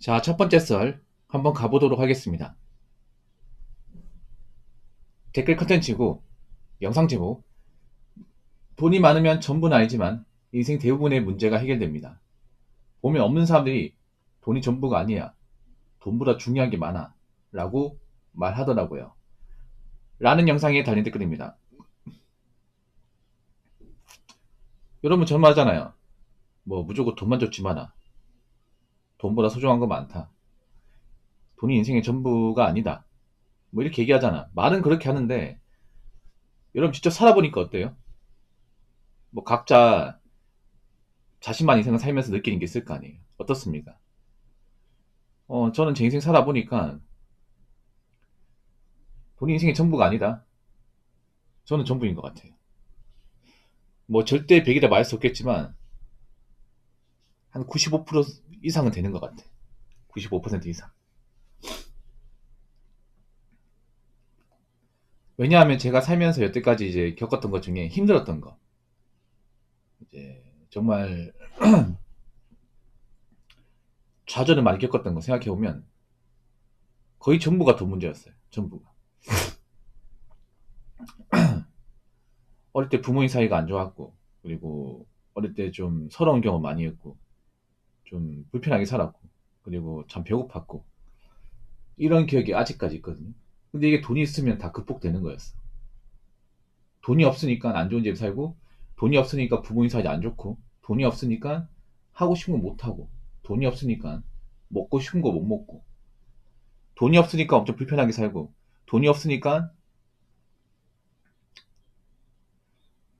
자, 첫 번째 썰 한번 가보도록 하겠습니다. 댓글 컨텐츠고 영상 제목. 돈이 많으면 전부는 아니지만 인생 대부분의 문제가 해결됩니다. 보면 없는 사람들이 돈이 전부가 아니야, 돈보다 중요한 게 많아 라고 말하더라고요. 라는 영상에 달린 댓글입니다. 여러분 저는 말하잖아요. 뭐 무조건 돈만 좋지만아, 돈보다 소중한 거 많다, 돈이 인생의 전부가 아니다, 뭐 이렇게 얘기하잖아. 말은 그렇게 하는데 여러분 직접 살아보니까 어때요? 뭐 각자 자신만 인생을 살면서 느끼는 게 있을 거 아니에요. 어떻습니까? 저는 제 인생 살아보니까 돈이 인생의 전부가 아니다. 저는 전부인 것 같아요. 뭐 절대 100이라 말할 수 없겠지만 한 95% 이상은 되는 것 같아요. 95% 이상. 왜냐하면 제가 살면서 여태까지 이제 겪었던 것 중에 힘들었던 거, 이제 정말 좌절을 많이 겪었던 거 생각해보면 거의 전부가 돈 문제였어요. 전부가. 어릴 때 부모님 사이가 안 좋았고, 그리고 어릴 때 좀 서러운 경험 많이 했고, 좀 불편하게 살았고, 그리고 참 배고팠고, 이런 기억이 아직까지 있거든요. 근데 이게 돈이 있으면 다 극복되는 거였어. 돈이 없으니까 안 좋은 집에 살고, 돈이 없으니까 부모님 사이 안 좋고, 돈이 없으니까 하고 싶은 거 못 하고, 돈이 없으니까 먹고 싶은 거 못 먹고, 돈이 없으니까 엄청 불편하게 살고, 돈이 없으니까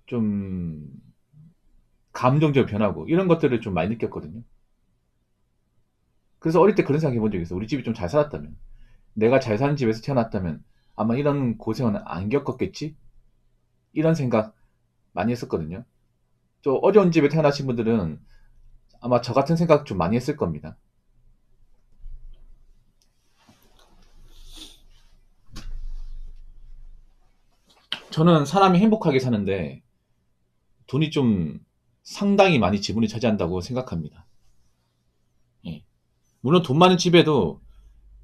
좀 감정적으로 변하고, 이런 것들을 좀 많이 느꼈거든요. 그래서 어릴 때 그런 생각 해본 적이 있어. 우리 집이 좀 잘 살았다면, 내가 잘 사는 집에서 태어났다면 아마 이런 고생은 안 겪었겠지? 이런 생각 많이 했었거든요. 좀 어려운 집에 태어나신 분들은 아마 저 같은 생각 좀 많이 했을 겁니다. 저는 사람이 행복하게 사는데 돈이 좀 상당히 많이 지분을 차지한다고 생각합니다. 예. 물론 돈 많은 집에도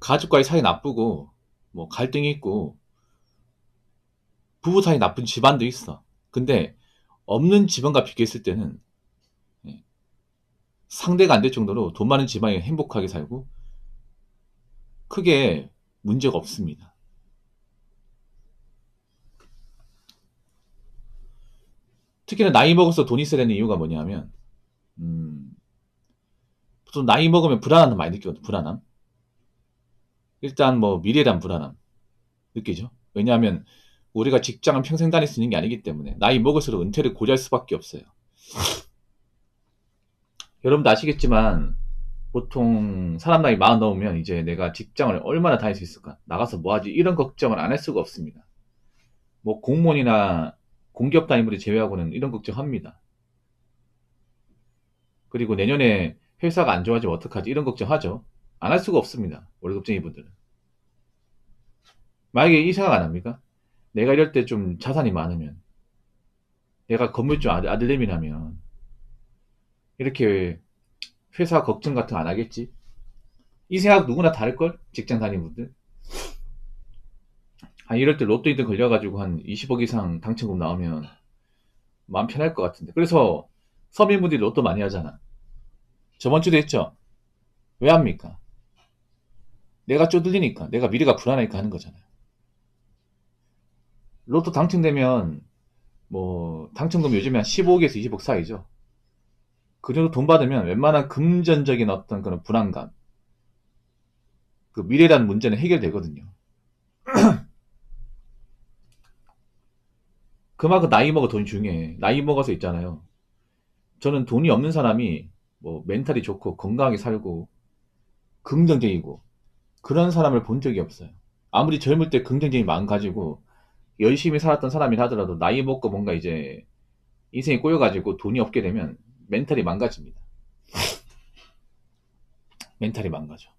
가족과의 사이 나쁘고, 뭐 갈등이 있고, 부부 사이 나쁜 집안도 있어. 근데 없는 집안과 비교했을 때는, 예, 상대가 안 될 정도로 돈 많은 집안이 행복하게 살고 크게 문제가 없습니다. 특히나 나이 먹어서 돈 있어야 되는 이유가 뭐냐면, 음, 보통 나이 먹으면 불안함 많이 느끼거든. 불안함. 일단 뭐 미래에 대한 불안함 느끼죠. 왜냐하면 우리가 직장을 평생 다닐 수 있는 게 아니기 때문에 나이 먹을수록 은퇴를 고려할 수밖에 없어요. 여러분도 아시겠지만 보통 사람 나이 40 넘으면 이제 내가 직장을 얼마나 다닐 수 있을까? 나가서 뭐 하지? 이런 걱정을 안 할 수가 없습니다. 뭐 공무원이나 공기업 다니는 제외하고는 이런 걱정합니다. 그리고 내년에 회사가 안 좋아지면 어떡하지? 이런 걱정하죠. 안 할 수가 없습니다. 월급쟁이 분들은. 만약에 이 생각 안 합니까? 내가 이럴 때 좀 자산이 많으면, 내가 건물주 아들내미라면 이렇게 회사 걱정 같은 거 안 하겠지? 이 생각 누구나 다를걸? 직장 다니는 분들. 이럴 때 로또 1등 걸려가지고 한 20억 이상 당첨금 나오면 마음 편할 것 같은데. 그래서 서민분들이 로또 많이 하잖아. 저번 주도 했죠? 왜 합니까? 내가 쪼들리니까, 내가 미래가 불안하니까 하는 거잖아요. 로또 당첨되면 뭐 당첨금 요즘에 한 15억에서 20억 사이죠. 그 정도 돈 받으면 웬만한 금전적인 어떤 그런 불안감, 그 미래라는 문제는 해결되거든요. 그만큼 나이 먹어 돈이 중요해. 나이 먹어서 있잖아요. 저는 돈이 없는 사람이 뭐 멘탈이 좋고 건강하게 살고 긍정적이고 그런 사람을 본 적이 없어요. 아무리 젊을 때 긍정적인 마음 가지고 열심히 살았던 사람이라 하더라도 나이 먹고 뭔가 이제 인생이 꼬여가지고 돈이 없게 되면 멘탈이 망가집니다. 멘탈이 망가져.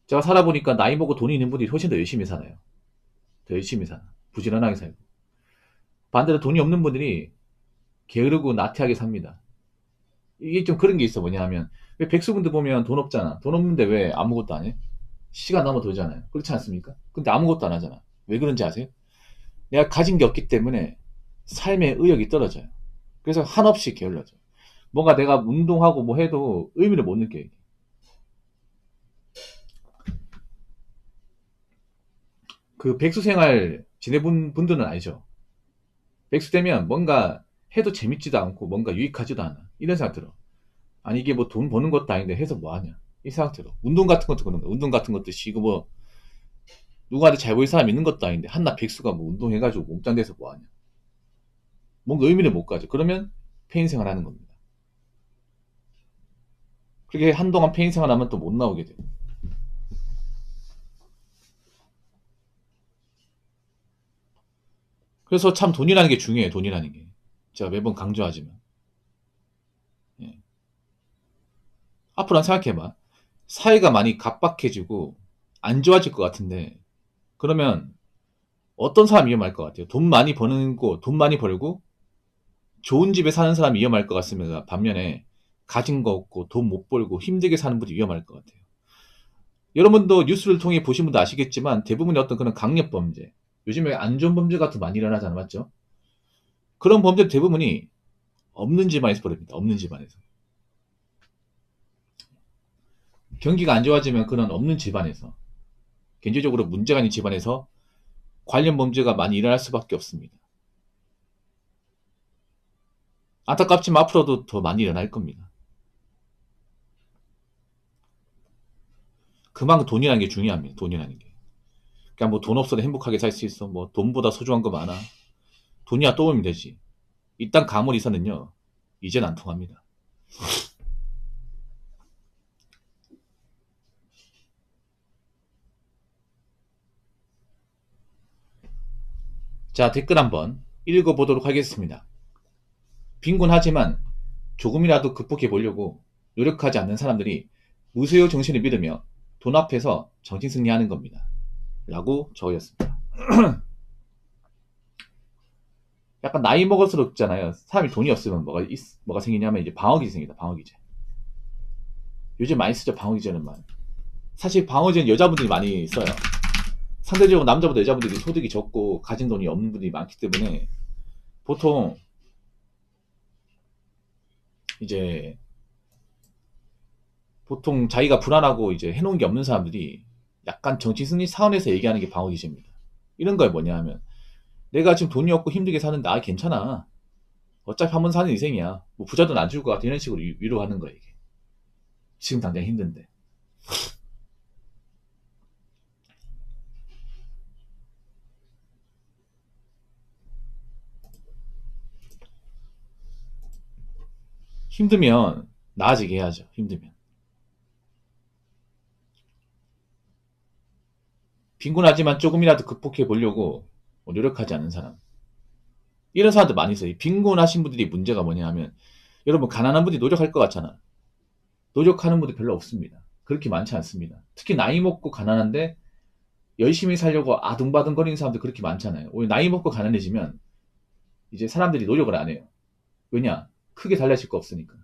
제가 살아보니까 나이 먹고 돈이 있는 분들이 훨씬 더 열심히 살아요. 더 열심히 살아. 부지런하게 살고. 반대로 돈이 없는 분들이 게으르고 나태하게 삽니다. 이게 좀 그런 게 있어. 뭐냐 하면, 왜 백수분들 보면 돈 없잖아. 돈 없는데 왜 아무것도 안 해? 시간 넘어 돌잖아요. 그렇지 않습니까? 근데 아무것도 안 하잖아. 왜 그런지 아세요? 내가 가진 게 없기 때문에 삶의 의욕이 떨어져요. 그래서 한없이 게을러져. 뭔가 내가 운동하고 뭐 해도 의미를 못 느껴요. 그 백수 생활 지내본 분들은 알죠? 백수 되면 뭔가 해도 재밌지도 않고 뭔가 유익하지도 않아. 이런 생각 들어. 아니 이게 뭐 돈 버는 것도 아닌데 해서 뭐 하냐. 이 생각 들어. 운동 같은 것도 그런 거. 운동 같은 것도 쉬고 뭐 누구한테 잘 보일 사람 있는 것도 아닌데 한낱 백수가 뭐 운동해가지고 몸짱 돼서 뭐 하냐. 뭔가 의미를 못 가져. 그러면 폐인 생활 하는 겁니다. 그렇게 한동안 폐인 생활 하면 또 못 나오게 돼요. 그래서 참 돈이라는 게 중요해요. 돈이라는 게. 제가 매번 강조하지만. 예. 앞으로 한 생각해봐. 사회가 많이 각박해지고 안 좋아질 것 같은데 그러면 어떤 사람이 위험할 것 같아요? 돈 많이 버는 거, 돈 많이 벌고 좋은 집에 사는 사람이 위험할 것 같습니다. 반면에 가진 거 없고 돈 못 벌고 힘들게 사는 분이 위험할 것 같아요. 여러분도 뉴스를 통해 보신 분도 아시겠지만 대부분의 어떤 그런 강력 범죄, 요즘에 안 좋은 범죄가 더 많이 일어나잖아, 맞죠? 그런 범죄 대부분이 없는 집안에서 벌어집니다. 없는 집안에서. 경기가 안 좋아지면 그런 없는 집안에서, 경제적으로 문제가 있는 집안에서 관련 범죄가 많이 일어날 수밖에 없습니다. 안타깝지만 앞으로도 더 많이 일어날 겁니다. 그만큼 돈이라는 게 중요합니다. 돈이라는 게. 그러니까 뭐 돈 없어도 행복하게 살 수 있어. 뭐 돈보다 소중한 거 많아. 돈이야 또 오면 되지. 이딴 가물 이사는요. 이젠 안 통합니다. 자, 댓글 한번 읽어보도록 하겠습니다. 빈곤하지만 조금이라도 극복해 보려고 노력하지 않는 사람들이 무소유 정신을 믿으며 돈 앞에서 정신 승리하는 겁니다. 라고 적었습니다. 약간 나이 먹을수록 있잖아요. 사람이 돈이 없으면 뭐가 생기냐면 이제 방어기제 생깁니다. 방어기제. 요즘 많이 쓰죠. 방어기제는 말. 사실 방어제는 여자분들이 많이 써요. 상대적으로 남자보다 여자분들이 소득이 적고 가진 돈이 없는 분들이 많기 때문에 보통 이제 자기가 불안하고 이제 해놓은 게 없는 사람들이 약간 정치승리 차원에서 얘기하는 게 방어기제입니다. 이런 거에 뭐냐 하면 내가 지금 돈이 없고 힘들게 사는데 괜찮아. 어차피 한 번 사는 인생이야. 뭐 부자도 안 줄 것 같아. 이런 식으로 위로하는 거야 이게. 지금 당장 힘든데. 힘들면 나아지게 해야죠. 힘들면. 빈곤하지만 조금이라도 극복해 보려고 노력하지 않는 사람. 이런 사람들 많이 있어요. 빈곤하신 분들이 문제가 뭐냐 하면 여러분 가난한 분들이 노력할 것 같잖아. 노력하는 분들 별로 없습니다. 그렇게 많지 않습니다. 특히 나이 먹고 가난한데 열심히 살려고 아둥바둥거리는 사람들 그렇게 많잖아요. 오히려 나이 먹고 가난해지면 이제 사람들이 노력을 안 해요. 왜냐? 크게 달라질 거 없으니까.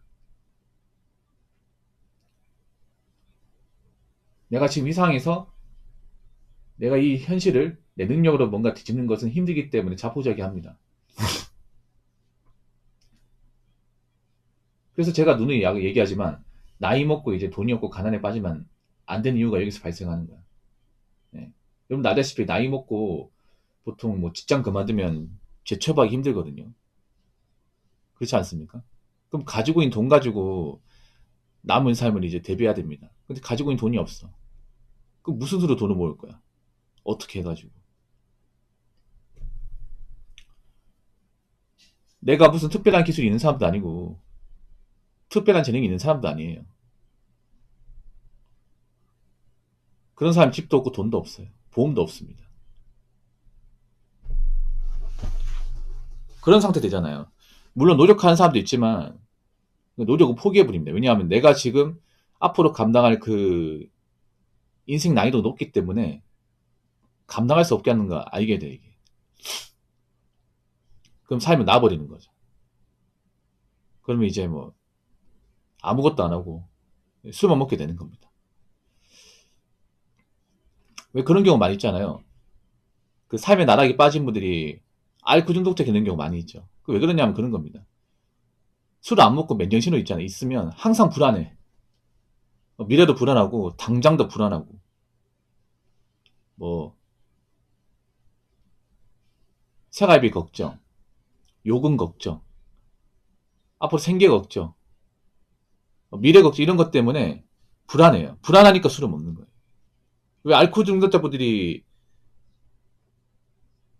내가 지금 이 상황에서 내가 이 현실을 내 능력으로 뭔가 뒤집는 것은 힘들기 때문에 자포자기합니다. 그래서 제가 누누이 얘기하지만 나이 먹고 이제 돈이 없고 가난에 빠지면 안 되는 이유가 여기서 발생하는 거야. 네. 여러분 알다시피 나이 먹고 보통 뭐 직장 그만두면 재취업하기 힘들거든요. 그렇지 않습니까? 그럼 가지고 있는 돈 가지고 남은 삶을 이제 대비해야 됩니다. 근데 가지고 있는 돈이 없어. 그럼 무슨 수로 돈을 모을 거야? 어떻게 해가지고? 내가 무슨 특별한 기술이 있는 사람도 아니고 특별한 재능이 있는 사람도 아니에요. 그런 사람 집도 없고 돈도 없어요. 보험도 없습니다. 그런 상태 되잖아요. 물론 노력하는 사람도 있지만 노력은 포기해버립니다. 왜냐하면 내가 지금 앞으로 감당할 그 인생 난이도 높기 때문에 감당할 수 없게 하는 거 알게 돼 이게. 그럼 삶을 놔버리는 거죠. 그러면 이제 뭐 아무것도 안 하고 술만 먹게 되는 겁니다. 왜 그런 경우 많이 있잖아요. 그 삶의 나락에 빠진 분들이 알코올 중독자 되는 경우 많이 있죠. 그 왜 그러냐면 그런 겁니다. 술을 안 먹고 맨정신으로 있잖아요. 있으면 항상 불안해. 미래도 불안하고 당장도 불안하고 뭐 생활비 걱정, 요금 걱정, 앞으로 생계 걱정, 미래 걱정 이런 것 때문에 불안해요. 불안하니까 술을 먹는 거예요. 왜 알코올 중독자분들이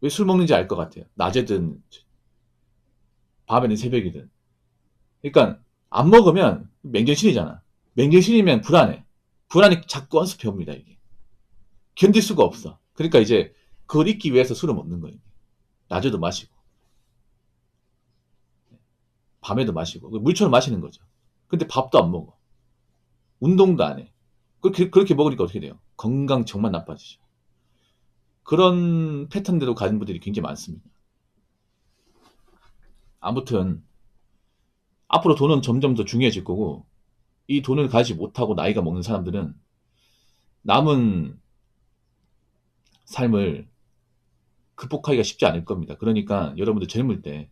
왜 술 먹는지 알 것 같아요. 낮에든 밤에는 새벽이든. 그러니까 안 먹으면 맹견신이잖아. 맹견신이면 불안해. 불안이 자꾸 언습해 옵니다. 이게 견딜 수가 없어. 그러니까 이제 그걸 잊기 위해서 술을 먹는 거예요. 낮에도 마시고 밤에도 마시고 물처럼 마시는 거죠. 근데 밥도 안 먹어. 운동도 안 해. 그렇게 먹으니까 어떻게 돼요? 건강 정말 나빠지죠. 그런 패턴대로 가진 분들이 굉장히 많습니다. 아무튼 앞으로 돈은 점점 더 중요해질 거고 이 돈을 가지지 못하고 나이가 먹는 사람들은 남은 삶을 극복하기가 쉽지 않을 겁니다. 그러니까 여러분들 젊을 때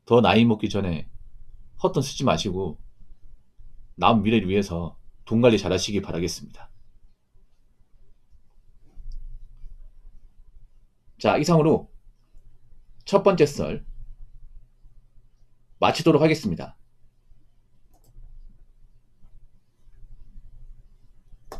더 나이 먹기 전에 헛돈 쓰지 마시고 남은 미래를 위해서 돈 관리 잘 하시기 바라겠습니다. 자, 이상으로 첫 번째 썰 마치도록 하겠습니다.